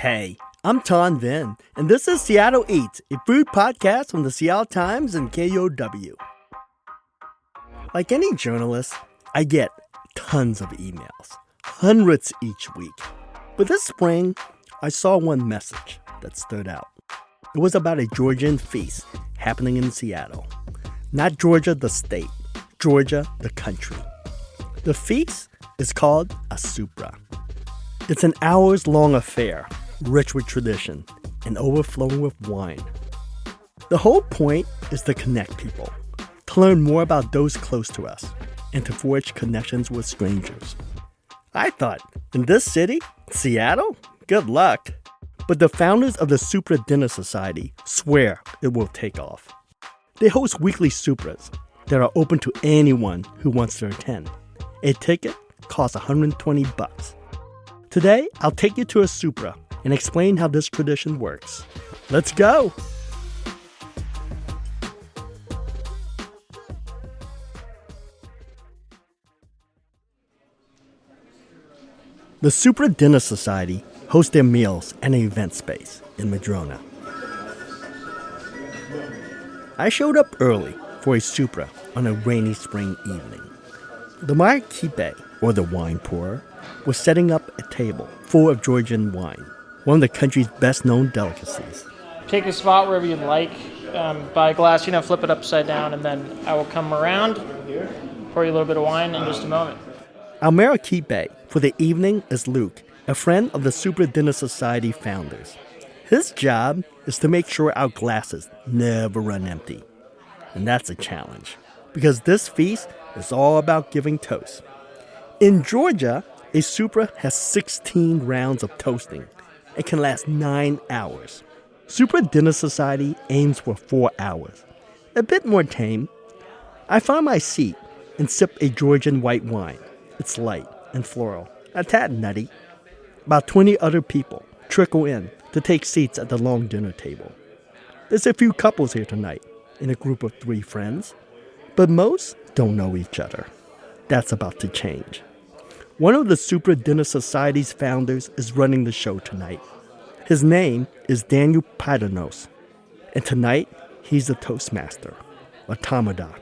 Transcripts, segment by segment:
Hey, I'm Ton Vin, and this is Seattle Eats, a food podcast from the Seattle Times and KUOW. Like any journalist, I get tons of emails, hundreds each week. But this spring, I saw one message that stood out. It was about a Georgian feast happening in Seattle. Not Georgia the state, Georgia the country. The feast is called a Supra. It's an hours-long affair, rich with tradition and overflowing with wine. The whole point is to connect people, to learn more about those close to us, and to forge connections with strangers. I thought, in this city, Seattle? Good luck. But the founders of the Supra Dinner Society swear it will take off. They host weekly Supras that are open to anyone who wants to attend. A ticket costs $120. Today, I'll take you to a Supra and explain how this tradition works. Let's go! The Supra Dinner Society hosts their meals at an event space in Madrona. I showed up early for a Supra on a rainy spring evening. The marquipe, or the wine pourer, was setting up a table full of Georgian wine, one of the country's best-known delicacies. Take a spot wherever you'd like, buy a glass, flip it upside down, and then I will come around, pour you a little bit of wine in just a moment. Our marquipe for the evening is Luke, a friend of the Supra Dinner Society founders. His job is to make sure our glasses never run empty. And that's a challenge, because this feast is all about giving toast. In Georgia, a Supra has 16 rounds of toasting and can last 9 hours. Supra Dinner Society aims for 4 hours, a bit more tame. I find my seat and sip a Georgian white wine. It's light and floral, a tad nutty. About 20 other people trickle in to take seats at the long dinner table. There's a few couples here tonight in a group of 3 friends, but most don't know each other. That's about to change. One of the Supra Dinner Society's founders is running the show tonight. His name is Daniel Paternos, and tonight he's the Toastmaster, or Tamada.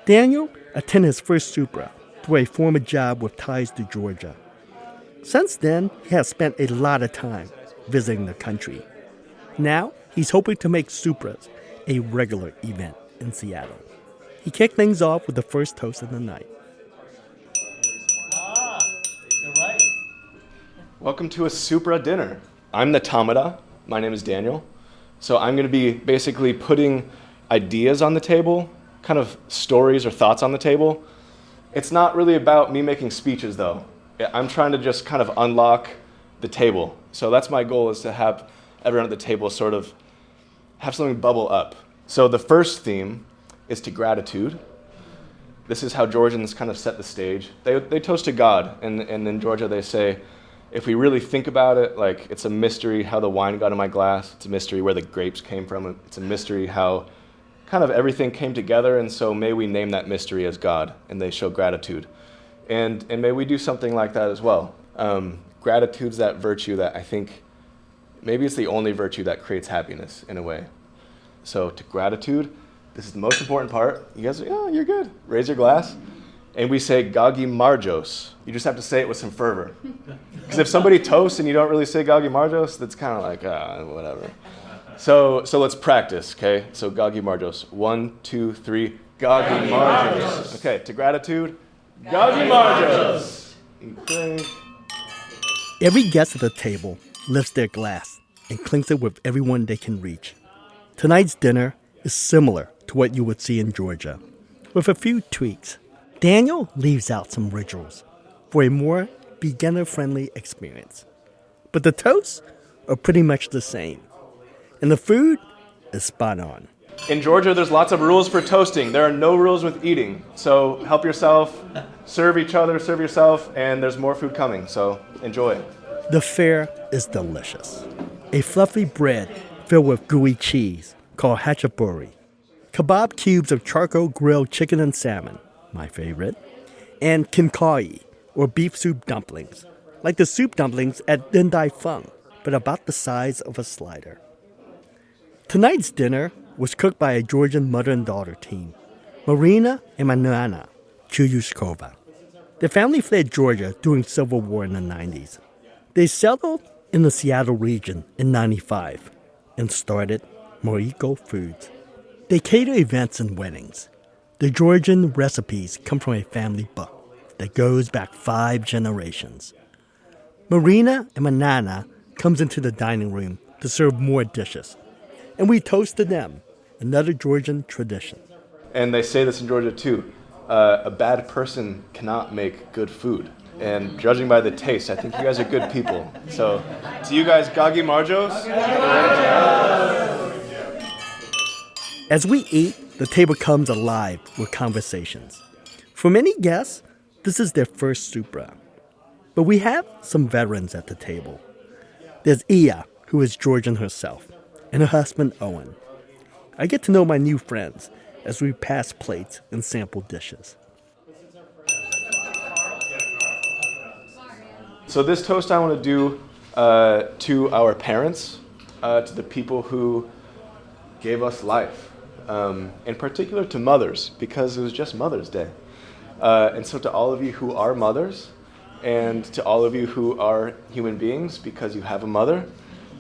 Daniel attended his first Supra through a former job with ties to Georgia. Since then, he has spent a lot of time visiting the country. Now, he's hoping to make Supras a regular event in Seattle. He kicked things off with the first toast of the night. Welcome to a Supra dinner. I'm the Tamada. My name is Daniel. So I'm going to be basically putting ideas on the table, kind of stories or thoughts on the table. It's not really about me making speeches, though. I'm trying to just kind of unlock the table. So that's my goal, is to have everyone at the table sort of have something bubble up. So the first theme is to gratitude. This is how Georgians kind of set the stage. They toast to God, and in Georgia they say, if we really think about it, like, it's a mystery how the wine got in my glass. It's a mystery where the grapes came from. It's a mystery how kind of everything came together, and so may we name that mystery as God, and they show gratitude. And may we do something like that as well. Gratitude's that virtue that I think maybe it's the only virtue that creates happiness in a way. So to gratitude, this is the most important part. You guys, you're good. Raise your glass. And we say Gagi Marjos. You just have to say it with some fervor. Because if somebody toasts and you don't really say Gagi Marjos, that's kind of like, whatever. So let's practice, okay? So Gagi Marjos. 1, 2, 3. Gagi Marjos. Okay, to gratitude, Gagi Marjos. Every guest at the table lifts their glass and clinks it with everyone they can reach. Tonight's dinner is similar to what you would see in Georgia, with a few tweaks. Daniel leaves out some rituals for a more beginner-friendly experience. But the toasts are pretty much the same. And the food is spot on. In Georgia, there's lots of rules for toasting. There are no rules with eating. So help yourself, serve each other, serve yourself, and there's more food coming. So enjoy. The fare is delicious. A fluffy bread filled with gooey cheese called hachapuri. Kebab cubes of charcoal grilled chicken and salmon, my favorite, and kimchi, or beef soup dumplings, like the soup dumplings at Din Tai Fung. but about the size of a slider. Tonight's dinner was cooked by a Georgian mother and daughter team, Marina and Manana Chuyushkova. Their family fled Georgia during Civil War in the 90s. They settled in the Seattle region in 95 and started Moriko Foods. They cater events and weddings. The Georgian recipes come from a family book that goes back 5 generations. Marina and Manana comes into the dining room to serve more dishes, and we toast to them, another Georgian tradition. And they say this in Georgia too. A bad person cannot make good food. And judging by the taste, I think you guys are good people. So, to you guys, Gagi Marjos. As we eat, the table comes alive with conversations. For many guests, this is their first Supra. But we have some veterans at the table. There's Iya, who is Georgian herself, and her husband, Owen. I get to know my new friends as we pass plates and sample dishes. So this toast I want to do to our parents, to the people who gave us life, in particular to mothers, because it was just Mother's Day. And so to all of you who are mothers, and to all of you who are human beings because you have a mother,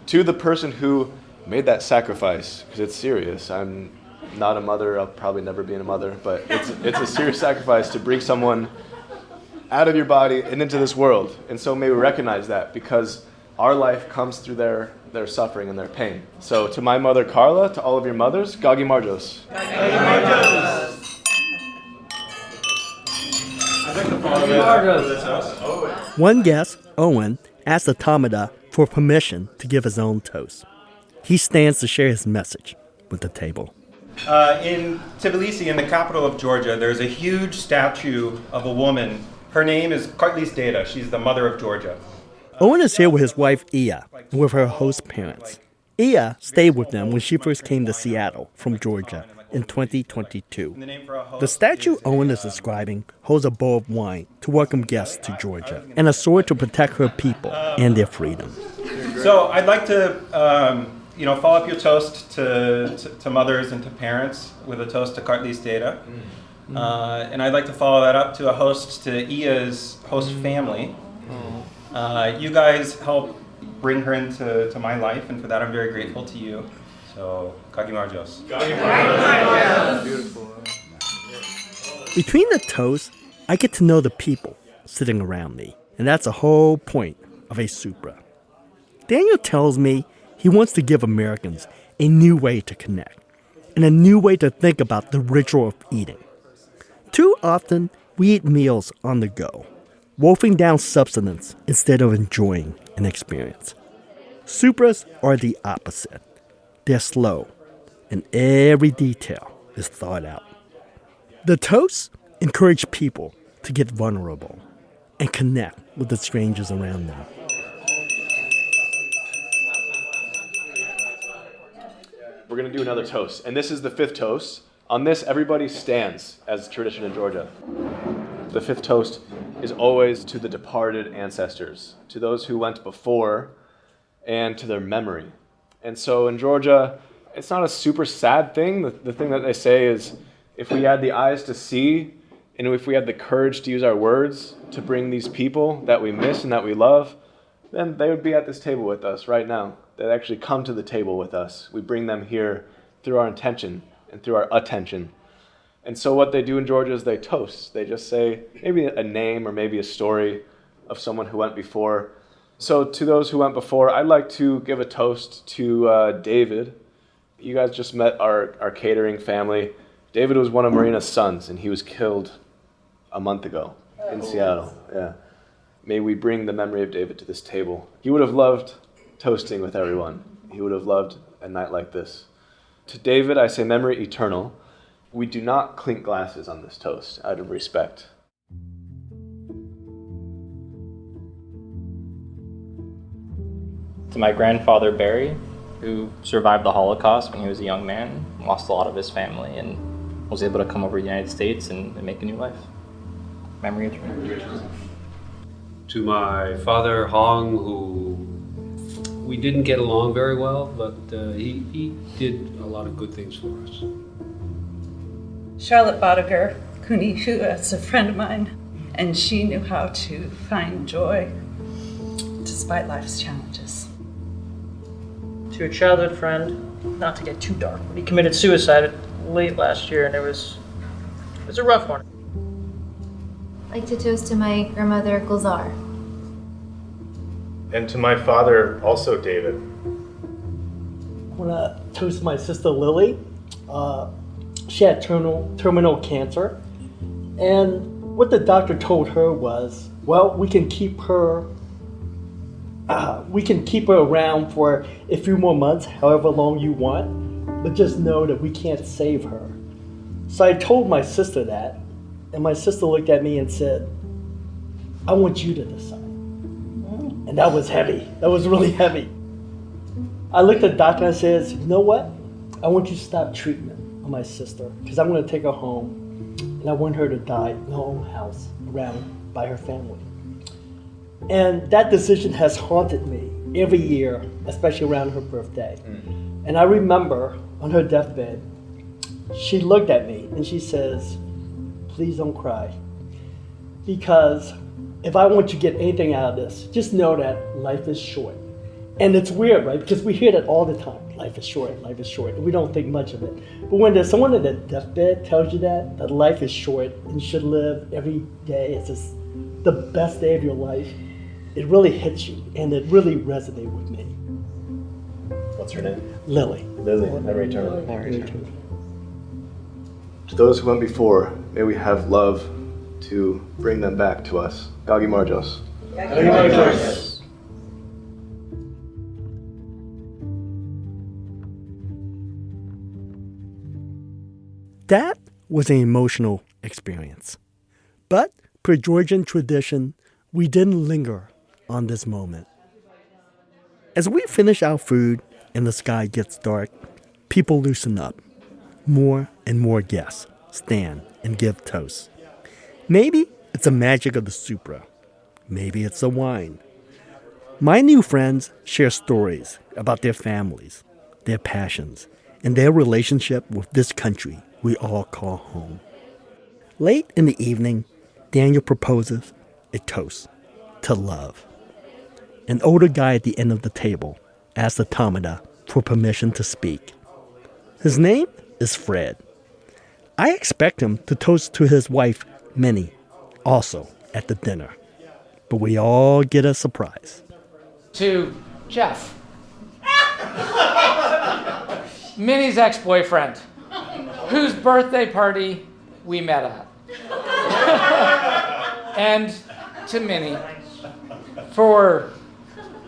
to the person who made that sacrifice, because it's serious. I'm not a mother, I'll probably never be a mother, but it's a serious sacrifice to bring someone out of your body and into this world. And so may we recognize that, because our life comes through their suffering and their pain. So to my mother Carla, to all of your mothers, Gagi Marjos. Gagi Marjos. One guest, Owen, asked the Tamada for permission to give his own toast. He stands to share his message with the table. In Tbilisi, in the capital of Georgia, there's a huge statue of a woman. Her name is Kartlis Data. She's the mother of Georgia. Owen is here with his wife, Iya, and with her host parents. Iya stayed with them when she first came to Seattle from Georgia in 2022. The statue Owen is describing holds a bowl of wine to welcome guests to Georgia and a sword to protect her people and their freedom. So I'd like to follow up your toast to mothers and to parents with a toast to Kartlis Data. And I'd like to follow that up to a host to Iya's host family. You guys helped bring her into my life, and for that I'm very grateful to you. So, Gagi Marjos. Beautiful. Between the toasts, I get to know the people sitting around me, and that's the whole point of a Supra. Daniel tells me he wants to give Americans a new way to connect and a new way to think about the ritual of eating. Too often, we eat meals on the go, wolfing down substance instead of enjoying an experience. Supras are the opposite. They're slow, and every detail is thought out. The toasts encourage people to get vulnerable and connect with the strangers around them. We're going to do another toast, and this is the 5th toast. On this, everybody stands as tradition in Georgia. The 5th toast is always to the departed ancestors, to those who went before, and to their memory. And so in Georgia, it's not a super sad thing. The thing that they say is, if we had the eyes to see, and if we had the courage to use our words to bring these people that we miss and that we love, then they would be at this table with us right now. They'd actually come to the table with us. We bring them here through our intention and through our attention. And so what they do in Georgia is they toast. They just say maybe a name or maybe a story of someone who went before. So to those who went before, I'd like to give a toast to David. You guys just met our catering family. David was one of Marina's sons, and he was killed a month ago in Seattle. Yeah. May we bring the memory of David to this table. He would have loved toasting with everyone. He would have loved a night like this. To David, I say memory eternal. We do not clink glasses on this toast out of respect. To my grandfather Barry, who survived the Holocaust when he was a young man, lost a lot of his family, and was able to come over to the United States and make a new life. Memory eternal. To my father Hong, who We didn't get along very well, but he did a lot of good things for us. Charlotte Bodiger, Kuni, who is a friend of mine, and she knew how to find joy despite life's challenges. To a childhood friend, not to get too dark, but he committed suicide late last year, and it was a rough one. I'd like to toast to my grandmother, Gulzar. And to my father, also David. I want to toast my sister Lily. She had terminal cancer. And what the doctor told her was, well, we can keep her around for a few more months, however long you want, but just know that we can't save her. So I told my sister that, and my sister looked at me and said, I want you to decide. And that was heavy. That was really heavy. I looked at the doctor and I said, you know what? I want you to stop treatment on my sister because I'm going to take her home and I want her to die in her own house around by her family. And that decision has haunted me every year, especially around her birthday. And I remember on her deathbed, she looked at me and she says, please don't cry. Because if I want you to get anything out of this, just know that life is short. And it's weird, right? Because we hear that all the time. Life is short, life is short. And we don't think much of it. But when there's someone at the deathbed tells you that life is short and you should live every day as just the best day of your life, it really hits you and it really resonated with me. What's her name? Lily. Lily, never eternal. To those who went before, may we have love to bring them back to us. Gagi Marjos. Gagi Marjos. That was an emotional experience. But per Georgian tradition, we didn't linger on this moment. As we finish our food and the sky gets dark, people loosen up. More and more guests stand and give toasts. Maybe it's the magic of the Supra. Maybe it's the wine. My new friends share stories about their families, their passions, and their relationship with this country we all call home. Late in the evening, Daniel proposes a toast to love. An older guy at the end of the table asks the Tamada for permission to speak. His name is Fred. I expect him to toast to his wife, Minnie, also at the dinner. But we all get a surprise. To Jeff. Minnie's ex-boyfriend, whose birthday party we met at. And to Minnie, for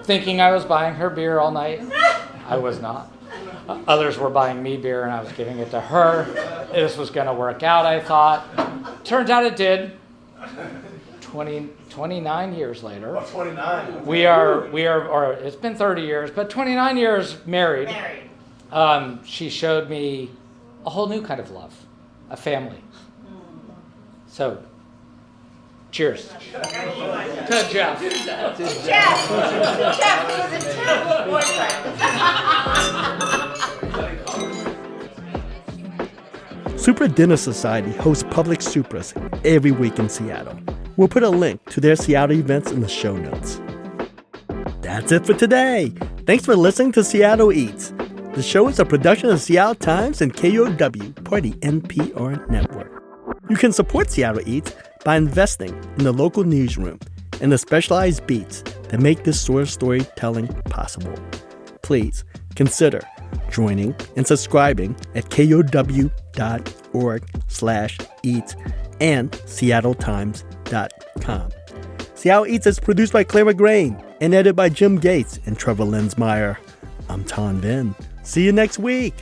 thinking I was buying her beer all night. I was not. Others were buying me beer and I was giving it to her. This was going to work out, I thought. Turns out it did. 29 years later. 29. We are, or it's been 30 years, but 29 years married. She showed me a whole new kind of love, a family. So, cheers. To Jeff. Jeff was a terrible boyfriend. Supra Dinner Society hosts public Supras every week in Seattle. We'll put a link to their Seattle events in the show notes. That's it for today. Thanks for listening to Seattle Eats. The show is a production of Seattle Times and KUOW, part of the NPR network. You can support Seattle Eats by investing in the local newsroom and the specialized beats that make this sort of storytelling possible. Please consider joining and subscribing at KUOW.org/eats and SeattleTimes.com. Seattle Eats is produced by Claire McGrain and edited by Jim Gates and Trevor Lensmeyer. I'm Ton Vin. See you next week.